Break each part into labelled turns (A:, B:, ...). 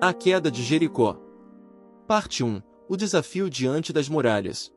A: A queda de Jericó. Parte 1. O desafio diante das muralhas.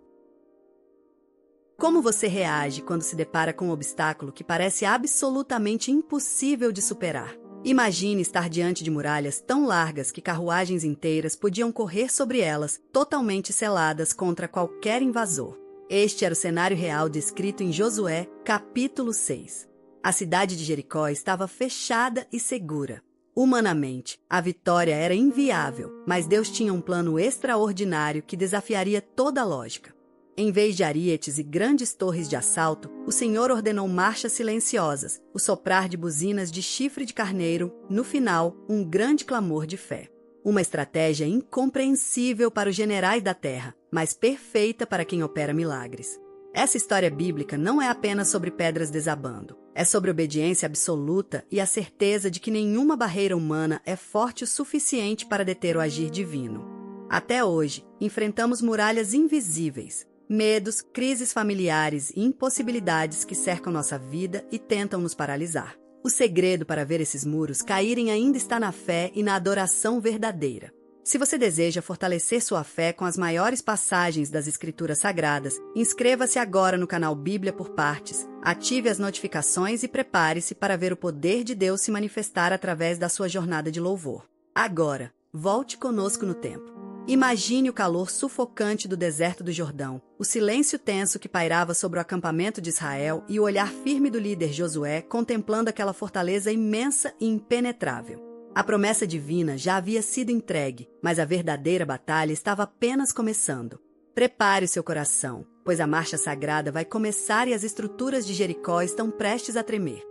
B: Como você reage quando se depara com um obstáculo que parece absolutamente impossível de superar? Imagine estar diante de muralhas tão largas que carruagens inteiras podiam correr sobre elas, totalmente seladas contra qualquer invasor. Este era o cenário real descrito em Josué, capítulo 6. A cidade de Jericó estava fechada e segura. Humanamente, a vitória era inviável, mas Deus tinha um plano extraordinário que desafiaria toda a lógica. Em vez de arietes e grandes torres de assalto, o Senhor ordenou marchas silenciosas, o soprar de buzinas de chifre de carneiro, no final, um grande clamor de fé. Uma estratégia incompreensível para os generais da terra, mas perfeita para quem opera milagres. Essa história bíblica não é apenas sobre pedras desabando. É sobre obediência absoluta e a certeza de que nenhuma barreira humana é forte o suficiente para deter o agir divino. Até hoje, enfrentamos muralhas invisíveis, medos, crises familiares e impossibilidades que cercam nossa vida e tentam nos paralisar. O segredo para ver esses muros caírem ainda está na fé e na adoração verdadeira. Se você deseja fortalecer sua fé com as maiores passagens das Escrituras Sagradas, inscreva-se agora no canal Bíblia por Partes, ative as notificações e prepare-se para ver o poder de Deus se manifestar através da sua jornada de louvor. Agora, volte conosco no tempo. Imagine o calor sufocante do deserto do Jordão, o silêncio tenso que pairava sobre o acampamento de Israel e o olhar firme do líder Josué contemplando aquela fortaleza imensa e impenetrável. A promessa divina já havia sido entregue, mas a verdadeira batalha estava apenas começando. Prepare o seu coração, pois a marcha sagrada vai começar e as estruturas de Jericó estão prestes a tremer.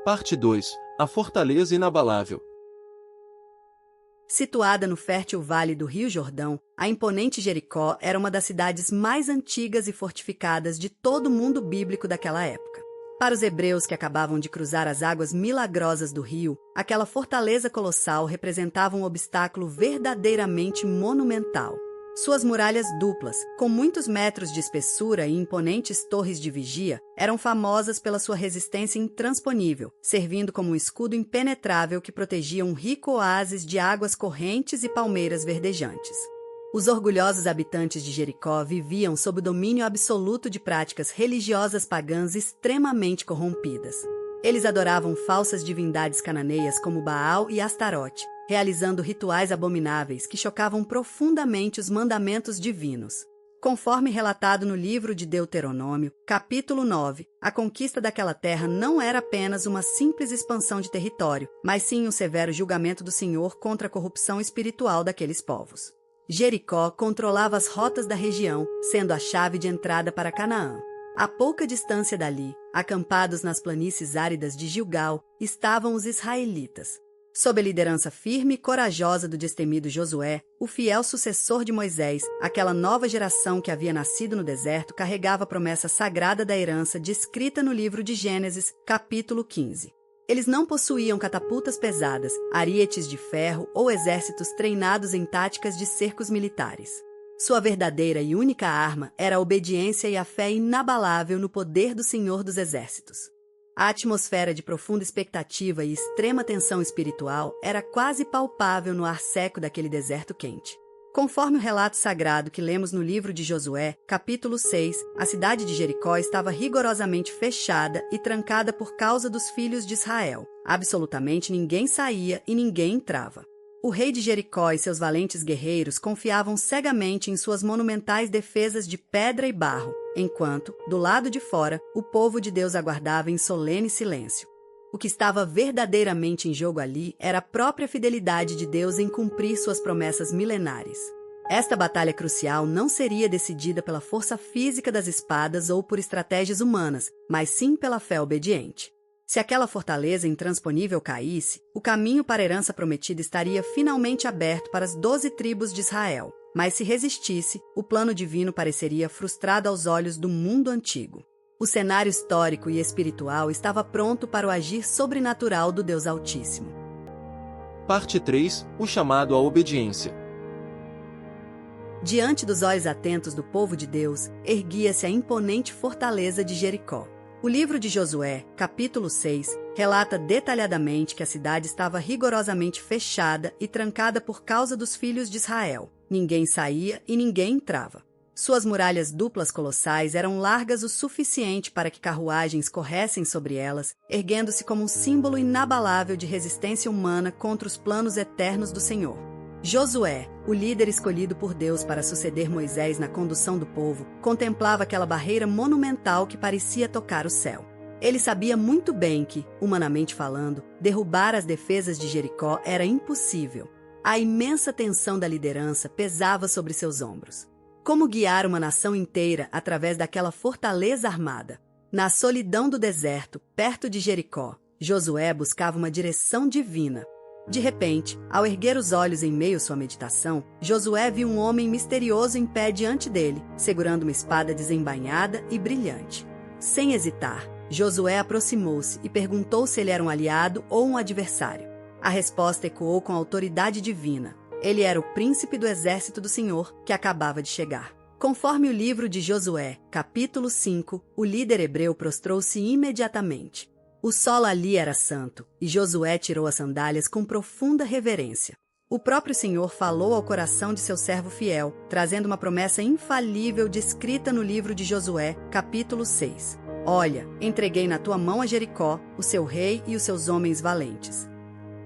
A: Parte 2. A fortaleza inabalável.
B: Situada no fértil vale do Rio Jordão, a imponente Jericó era uma das cidades mais antigas e fortificadas de todo o mundo bíblico daquela época. Para os hebreus que acabavam de cruzar as águas milagrosas do rio, aquela fortaleza colossal representava um obstáculo verdadeiramente monumental. Suas muralhas duplas, com muitos metros de espessura e imponentes torres de vigia, eram famosas pela sua resistência intransponível, servindo como um escudo impenetrável que protegia um rico oásis de águas correntes e palmeiras verdejantes. Os orgulhosos habitantes de Jericó viviam sob o domínio absoluto de práticas religiosas pagãs extremamente corrompidas. Eles adoravam falsas divindades cananeias como Baal e Astarote, realizando rituais abomináveis que chocavam profundamente os mandamentos divinos. Conforme relatado no livro de Deuteronômio, capítulo 9, a conquista daquela terra não era apenas uma simples expansão de território, mas sim um severo julgamento do Senhor contra a corrupção espiritual daqueles povos. Jericó controlava as rotas da região, sendo a chave de entrada para Canaã. A pouca distância dali, acampados nas planícies áridas de Gilgal, estavam os israelitas. Sob a liderança firme e corajosa do destemido Josué, o fiel sucessor de Moisés, aquela nova geração que havia nascido no deserto carregava a promessa sagrada da herança descrita no livro de Gênesis, capítulo 15. Eles não possuíam catapultas pesadas, arietes de ferro ou exércitos treinados em táticas de cercos militares. Sua verdadeira e única arma era a obediência e a fé inabalável no poder do Senhor dos Exércitos. A atmosfera de profunda expectativa e extrema tensão espiritual era quase palpável no ar seco daquele deserto quente. Conforme o relato sagrado que lemos no livro de Josué, capítulo 6, a cidade de Jericó estava rigorosamente fechada e trancada por causa dos filhos de Israel. Absolutamente ninguém saía e ninguém entrava. O rei de Jericó e seus valentes guerreiros confiavam cegamente em suas monumentais defesas de pedra e barro, enquanto, do lado de fora, o povo de Deus aguardava em solene silêncio. O que estava verdadeiramente em jogo ali era a própria fidelidade de Deus em cumprir suas promessas milenares. Esta batalha crucial não seria decidida pela força física das espadas ou por estratégias humanas, mas sim pela fé obediente. Se aquela fortaleza intransponível caísse, o caminho para a herança prometida estaria finalmente aberto para as 12 tribos de Israel. Mas se resistisse, o plano divino pareceria frustrado aos olhos do mundo antigo. O cenário histórico e espiritual estava pronto para o agir sobrenatural do Deus Altíssimo.
A: Parte 3. O chamado à obediência.
B: Diante dos olhos atentos do povo de Deus, erguia-se a imponente fortaleza de Jericó. O livro de Josué, capítulo 6, relata detalhadamente que a cidade estava rigorosamente fechada e trancada por causa dos filhos de Israel. Ninguém saía e ninguém entrava. Suas muralhas duplas colossais eram largas o suficiente para que carruagens corressem sobre elas, erguendo-se como um símbolo inabalável de resistência humana contra os planos eternos do Senhor. Josué, o líder escolhido por Deus para suceder Moisés na condução do povo, contemplava aquela barreira monumental que parecia tocar o céu. Ele sabia muito bem que, humanamente falando, derrubar as defesas de Jericó era impossível. A imensa tensão da liderança pesava sobre seus ombros. Como guiar uma nação inteira através daquela fortaleza armada? Na solidão do deserto, perto de Jericó, Josué buscava uma direção divina. De repente, ao erguer os olhos em meio à sua meditação, Josué viu um homem misterioso em pé diante dele, segurando uma espada desembainhada e brilhante. Sem hesitar, Josué aproximou-se e perguntou se ele era um aliado ou um adversário. A resposta ecoou com autoridade divina. Ele era o príncipe do exército do Senhor, que acabava de chegar. Conforme o livro de Josué, capítulo 5, o líder hebreu prostrou-se imediatamente. O solo ali era santo, e Josué tirou as sandálias com profunda reverência. O próprio Senhor falou ao coração de seu servo fiel, trazendo uma promessa infalível descrita no livro de Josué, capítulo 6. Olha, entreguei na tua mão a Jericó, o seu rei e os seus homens valentes.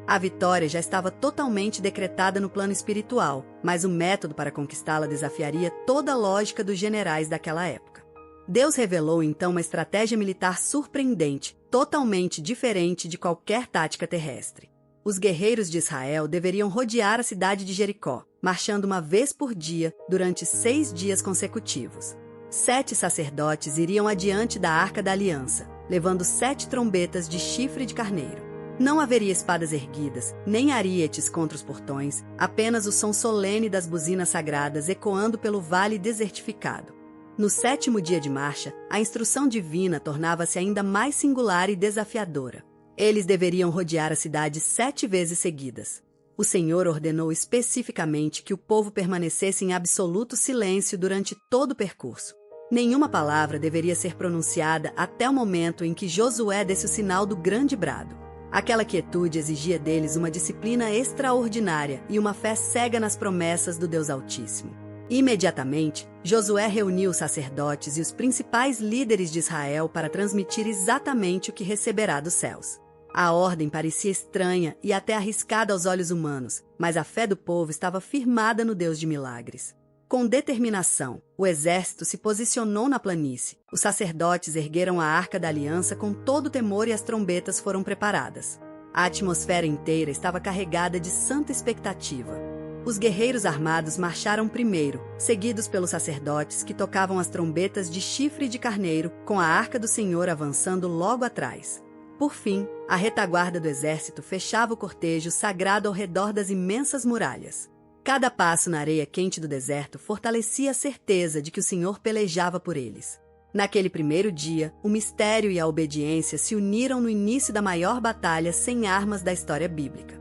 B: A vitória já estava totalmente decretada no plano espiritual, mas o método para conquistá-la desafiaria toda a lógica dos generais daquela época. Deus revelou então uma estratégia militar surpreendente, totalmente diferente de qualquer tática terrestre. Os guerreiros de Israel deveriam rodear a cidade de Jericó, marchando uma vez por dia durante 6 dias consecutivos. 7 sacerdotes iriam adiante da Arca da Aliança, levando 7 trombetas de chifre de carneiro. Não haveria espadas erguidas, nem arietes contra os portões, apenas o som solene das buzinas sagradas ecoando pelo vale desertificado. No 7º dia de marcha, a instrução divina tornava-se ainda mais singular e desafiadora. Eles deveriam rodear a cidade 7 vezes seguidas. O Senhor ordenou especificamente que o povo permanecesse em absoluto silêncio durante todo o percurso. Nenhuma palavra deveria ser pronunciada até o momento em que Josué desse o sinal do grande brado. Aquela quietude exigia deles uma disciplina extraordinária e uma fé cega nas promessas do Deus Altíssimo. Imediatamente, Josué reuniu os sacerdotes e os principais líderes de Israel para transmitir exatamente o que receberá dos céus. A ordem parecia estranha e até arriscada aos olhos humanos, mas a fé do povo estava firmada no Deus de milagres. Com determinação, o exército se posicionou na planície. Os sacerdotes ergueram a Arca da Aliança com todo o temor e as trombetas foram preparadas. A atmosfera inteira estava carregada de santa expectativa. Os guerreiros armados marcharam primeiro, seguidos pelos sacerdotes que tocavam as trombetas de chifre de carneiro, com a Arca do Senhor avançando logo atrás. Por fim, a retaguarda do exército fechava o cortejo sagrado ao redor das imensas muralhas. Cada passo na areia quente do deserto fortalecia a certeza de que o Senhor pelejava por eles. Naquele primeiro dia, o mistério e a obediência se uniram no início da maior batalha sem armas da história bíblica.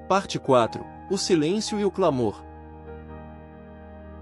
A: Parte 4. O silêncio e o clamor.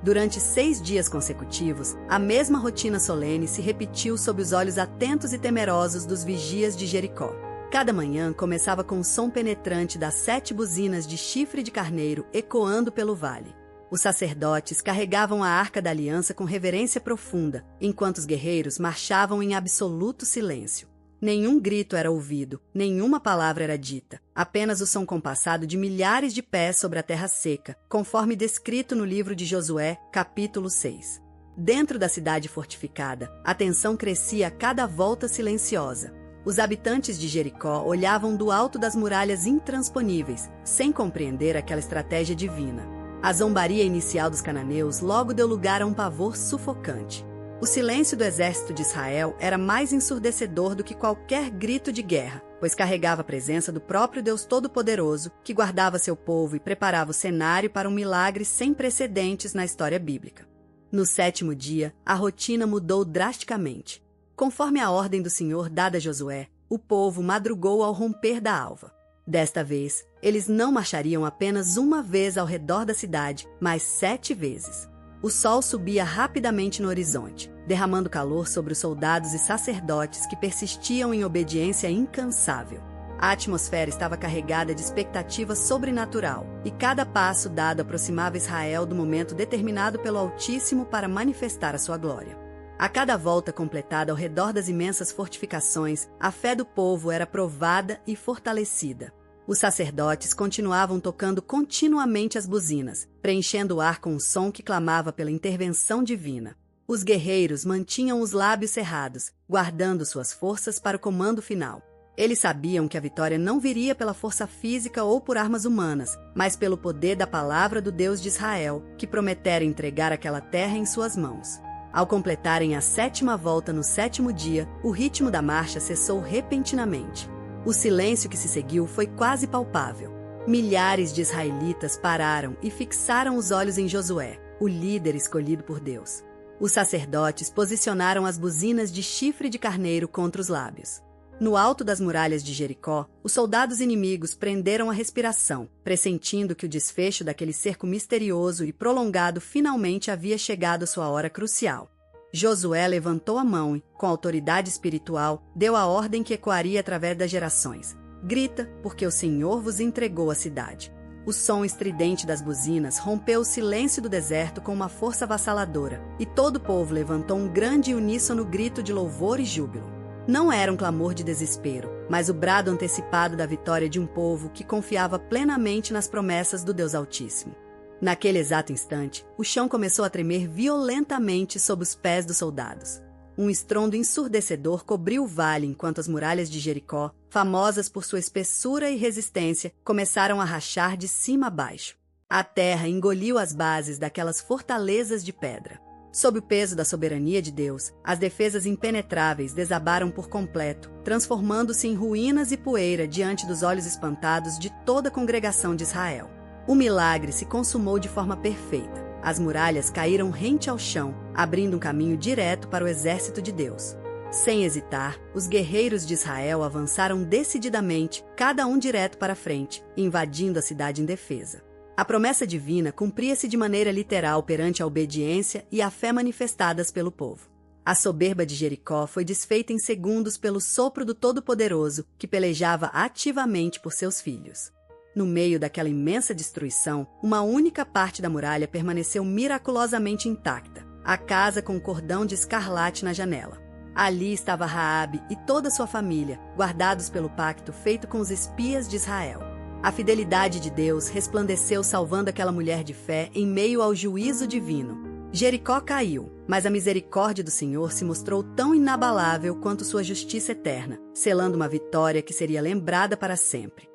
B: Durante 6 dias consecutivos, a mesma rotina solene se repetiu sob os olhos atentos e temerosos dos vigias de Jericó. Cada manhã começava com o som penetrante das 7 buzinas de chifre de carneiro ecoando pelo vale. Os sacerdotes carregavam a Arca da Aliança com reverência profunda, enquanto os guerreiros marchavam em absoluto silêncio. Nenhum grito era ouvido, nenhuma palavra era dita, apenas o som compassado de milhares de pés sobre a terra seca, conforme descrito no livro de Josué, capítulo 6. Dentro da cidade fortificada, a tensão crescia a cada volta silenciosa. Os habitantes de Jericó olhavam do alto das muralhas intransponíveis, sem compreender aquela estratégia divina. A zombaria inicial dos cananeus logo deu lugar a um pavor sufocante. O silêncio do exército de Israel era mais ensurdecedor do que qualquer grito de guerra, pois carregava a presença do próprio Deus Todo-Poderoso, que guardava seu povo e preparava o cenário para um milagre sem precedentes na história bíblica. No 7º dia, a rotina mudou drasticamente. Conforme a ordem do Senhor dada a Josué, o povo madrugou ao romper da alva. Desta vez, eles não marchariam apenas uma vez ao redor da cidade, mas 7 vezes. O sol subia rapidamente no horizonte, derramando calor sobre os soldados e sacerdotes que persistiam em obediência incansável. A atmosfera estava carregada de expectativa sobrenatural, e cada passo dado aproximava Israel do momento determinado pelo Altíssimo para manifestar a sua glória. A cada volta completada ao redor das imensas fortificações, a fé do povo era provada e fortalecida. Os sacerdotes continuavam tocando continuamente as buzinas, preenchendo o ar com um som que clamava pela intervenção divina. Os guerreiros mantinham os lábios cerrados, guardando suas forças para o comando final. Eles sabiam que a vitória não viria pela força física ou por armas humanas, mas pelo poder da palavra do Deus de Israel, que prometera entregar aquela terra em suas mãos. Ao completarem a 7ª volta no 7º dia, o ritmo da marcha cessou repentinamente. O silêncio que se seguiu foi quase palpável. Milhares de israelitas pararam e fixaram os olhos em Josué, o líder escolhido por Deus. Os sacerdotes posicionaram as buzinas de chifre de carneiro contra os lábios. No alto das muralhas de Jericó, os soldados inimigos prenderam a respiração, pressentindo que o desfecho daquele cerco misterioso e prolongado finalmente havia chegado à sua hora crucial. Josué levantou a mão e, com autoridade espiritual, deu a ordem que ecoaria através das gerações. Grita, porque o Senhor vos entregou a cidade. O som estridente das buzinas rompeu o silêncio do deserto com uma força avassaladora, e todo o povo levantou um grande e uníssono grito de louvor e júbilo. Não era um clamor de desespero, mas o brado antecipado da vitória de um povo que confiava plenamente nas promessas do Deus Altíssimo. Naquele exato instante, o chão começou a tremer violentamente sob os pés dos soldados. Um estrondo ensurdecedor cobriu o vale enquanto as muralhas de Jericó, famosas por sua espessura e resistência, começaram a rachar de cima a baixo. A terra engoliu as bases daquelas fortalezas de pedra. Sob o peso da soberania de Deus, as defesas impenetráveis desabaram por completo, transformando-se em ruínas e poeira diante dos olhos espantados de toda a congregação de Israel. O milagre se consumou de forma perfeita. As muralhas caíram rente ao chão, abrindo um caminho direto para o exército de Deus. Sem hesitar, os guerreiros de Israel avançaram decididamente, cada um direto para a frente, invadindo a cidade indefesa. A promessa divina cumpria-se de maneira literal perante a obediência e a fé manifestadas pelo povo. A soberba de Jericó foi desfeita em segundos pelo sopro do Todo-Poderoso, que pelejava ativamente por seus filhos. No meio daquela imensa destruição, uma única parte da muralha permaneceu miraculosamente intacta, a casa com um cordão de escarlate na janela. Ali estava Raabe e toda sua família, guardados pelo pacto feito com os espias de Israel. A fidelidade de Deus resplandeceu salvando aquela mulher de fé em meio ao juízo divino. Jericó caiu, mas a misericórdia do Senhor se mostrou tão inabalável quanto sua justiça eterna, selando uma vitória que seria lembrada para sempre.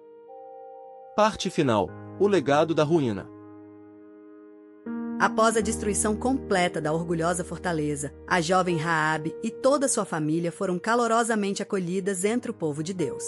A: Parte final. O legado da ruína.
B: Após a destruição completa da orgulhosa fortaleza, a jovem Raabe e toda sua família foram calorosamente acolhidas entre o povo de Deus.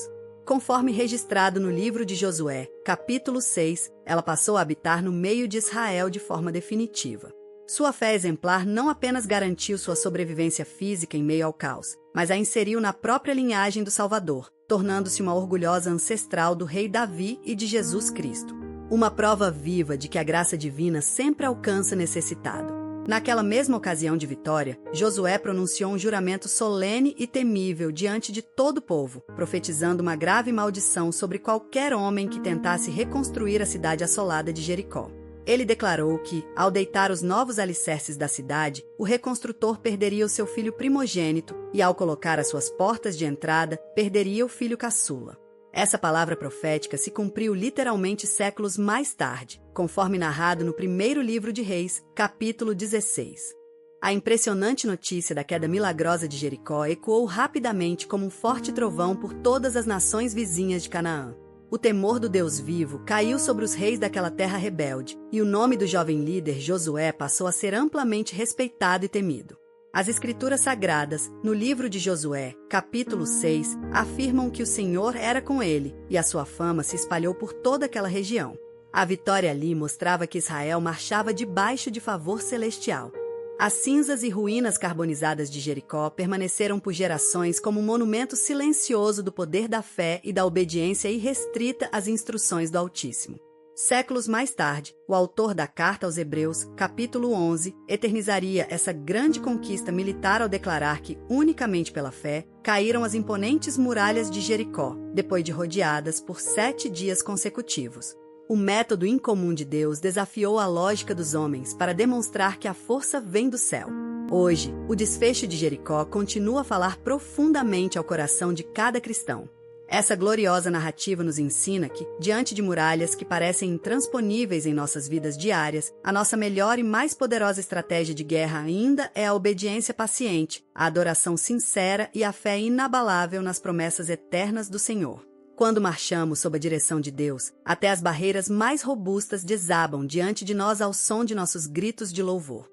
B: Conforme registrado no livro de Josué, capítulo 6, ela passou a habitar no meio de Israel de forma definitiva. Sua fé exemplar não apenas garantiu sua sobrevivência física em meio ao caos, mas a inseriu na própria linhagem do Salvador, tornando-se uma orgulhosa ancestral do rei Davi e de Jesus Cristo. Uma prova viva de que a graça divina sempre alcança necessitado. Naquela mesma ocasião de vitória, Josué pronunciou um juramento solene e temível diante de todo o povo, profetizando uma grave maldição sobre qualquer homem que tentasse reconstruir a cidade assolada de Jericó. Ele declarou que, ao deitar os novos alicerces da cidade, o reconstrutor perderia o seu filho primogênito e, ao colocar as suas portas de entrada, perderia o filho caçula. Essa palavra profética se cumpriu literalmente séculos mais tarde, conforme narrado no primeiro livro de Reis, capítulo 16. A impressionante notícia da queda milagrosa de Jericó ecoou rapidamente como um forte trovão por todas as nações vizinhas de Canaã. O temor do Deus vivo caiu sobre os reis daquela terra rebelde, e o nome do jovem líder Josué passou a ser amplamente respeitado e temido. As Escrituras Sagradas, no livro de Josué, capítulo 6, afirmam que o Senhor era com ele, e a sua fama se espalhou por toda aquela região. A vitória ali mostrava que Israel marchava debaixo de favor celestial. As cinzas e ruínas carbonizadas de Jericó permaneceram por gerações como um monumento silencioso do poder da fé e da obediência irrestrita às instruções do Altíssimo. Séculos mais tarde, o autor da Carta aos Hebreus, capítulo 11, eternizaria essa grande conquista militar ao declarar que, unicamente pela fé, caíram as imponentes muralhas de Jericó, depois de rodeadas por 7 dias consecutivos. O método incomum de Deus desafiou a lógica dos homens para demonstrar que a força vem do céu. Hoje, o desfecho de Jericó continua a falar profundamente ao coração de cada cristão. Essa gloriosa narrativa nos ensina que, diante de muralhas que parecem intransponíveis em nossas vidas diárias, a nossa melhor e mais poderosa estratégia de guerra ainda é a obediência paciente, a adoração sincera e a fé inabalável nas promessas eternas do Senhor. Quando marchamos sob a direção de Deus, até as barreiras mais robustas desabam diante de nós ao som de nossos gritos de louvor.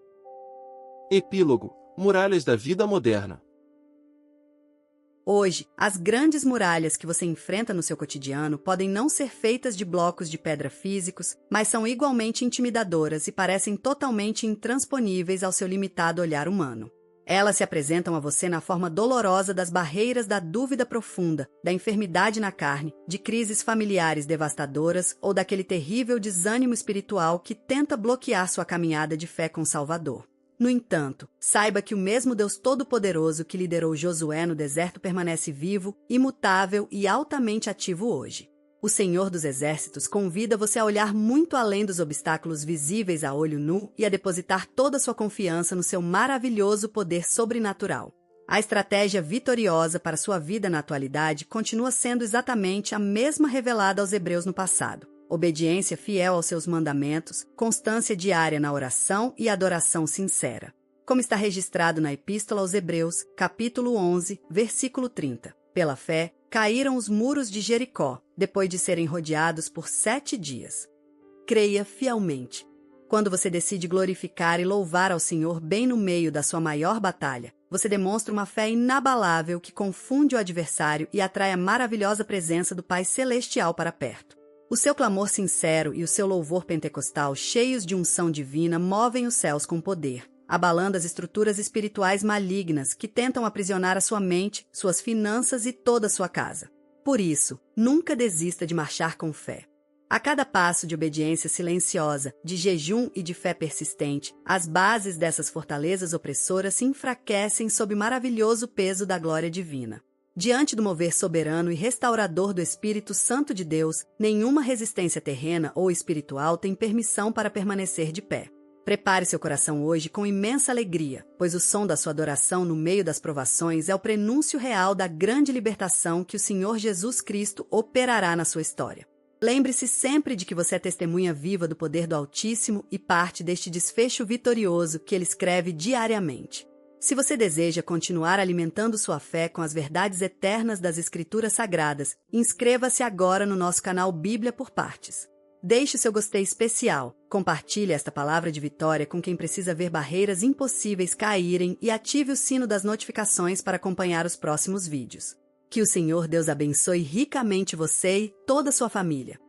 A: Epílogo: Muralhas da vida moderna.
B: Hoje, as grandes muralhas que você enfrenta no seu cotidiano podem não ser feitas de blocos de pedra físicos, mas são igualmente intimidadoras e parecem totalmente intransponíveis ao seu limitado olhar humano. Elas se apresentam a você na forma dolorosa das barreiras da dúvida profunda, da enfermidade na carne, de crises familiares devastadoras ou daquele terrível desânimo espiritual que tenta bloquear sua caminhada de fé com o Salvador. No entanto, saiba que o mesmo Deus Todo-Poderoso que liderou Josué no deserto permanece vivo, imutável e altamente ativo hoje. O Senhor dos Exércitos convida você a olhar muito além dos obstáculos visíveis a olho nu e a depositar toda a sua confiança no seu maravilhoso poder sobrenatural. A estratégia vitoriosa para sua vida na atualidade continua sendo exatamente a mesma revelada aos hebreus no passado. Obediência fiel aos seus mandamentos, constância diária na oração e adoração sincera. Como está registrado na Epístola aos Hebreus, capítulo 11, versículo 30. Pela fé, caíram os muros de Jericó, depois de serem rodeados por 7 dias. Creia fielmente. Quando você decide glorificar e louvar ao Senhor bem no meio da sua maior batalha, você demonstra uma fé inabalável que confunde o adversário e atrai a maravilhosa presença do Pai Celestial para perto. O seu clamor sincero e o seu louvor pentecostal cheios de unção divina movem os céus com poder, abalando as estruturas espirituais malignas que tentam aprisionar a sua mente, suas finanças e toda a sua casa. Por isso, nunca desista de marchar com fé. A cada passo de obediência silenciosa, de jejum e de fé persistente, as bases dessas fortalezas opressoras se enfraquecem sob o maravilhoso peso da glória divina. Diante do mover soberano e restaurador do Espírito Santo de Deus, nenhuma resistência terrena ou espiritual tem permissão para permanecer de pé. Prepare seu coração hoje com imensa alegria, pois o som da sua adoração no meio das provações é o prenúncio real da grande libertação que o Senhor Jesus Cristo operará na sua história. Lembre-se sempre de que você é testemunha viva do poder do Altíssimo e parte deste desfecho vitorioso que ele escreve diariamente. Se você deseja continuar alimentando sua fé com as verdades eternas das Escrituras Sagradas, inscreva-se agora no nosso canal Bíblia por Partes. Deixe o seu gostei especial, compartilhe esta palavra de vitória com quem precisa ver barreiras impossíveis caírem e ative o sino das notificações para acompanhar os próximos vídeos. Que o Senhor Deus abençoe ricamente você e toda a sua família.